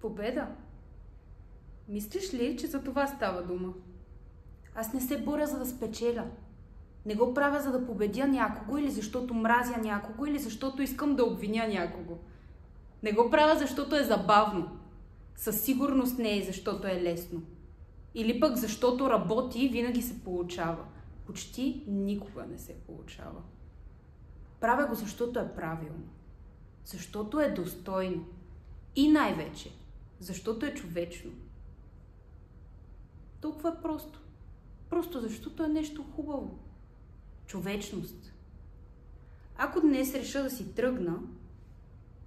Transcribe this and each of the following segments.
Победа? Мислиш ли, че за това става дума? Аз не се боря за да спечеля. Не го правя за да победя някого или защото мразя някого или защото искам да обвиня някого. Не го правя защото е забавно. Със сигурност не е защото е лесно. Или пък защото работи и винаги се получава. Почти никога не се получава. Правя го защото е правилно. Защото е достойно. И най-вече, защото е човечно. Толкова е просто. Просто защото е нещо хубаво. Човечност. Ако днес реша да си тръгна,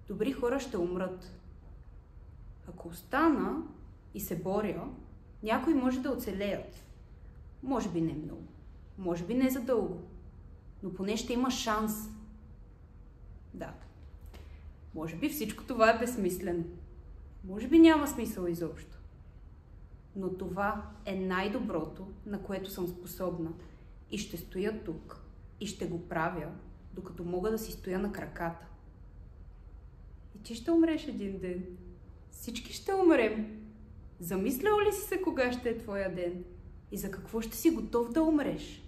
добри хора ще умрат. Ако остана и се боря, някои може да оцелеят. Може би не много. Може би не за дълго. Но поне ще има шанс. Да. Може би всичко това е безсмислено. Може би няма смисъл изобщо. Но това е най-доброто, на което съм способна. И ще стоя тук. И ще го правя, докато мога да си стоя на краката. И ти ще умреш един ден. Всички ще умрем. Замислял ли си се кога ще е твоя ден? И за какво ще си готов да умреш?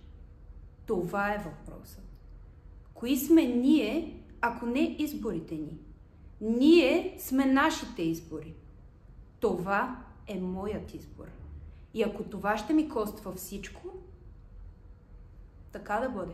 Това е въпросът. Кои сме ние, ако не изборите ни? Ние сме нашите избори. Това е моят избор. И ако това ще ми коства всичко, така да бъде.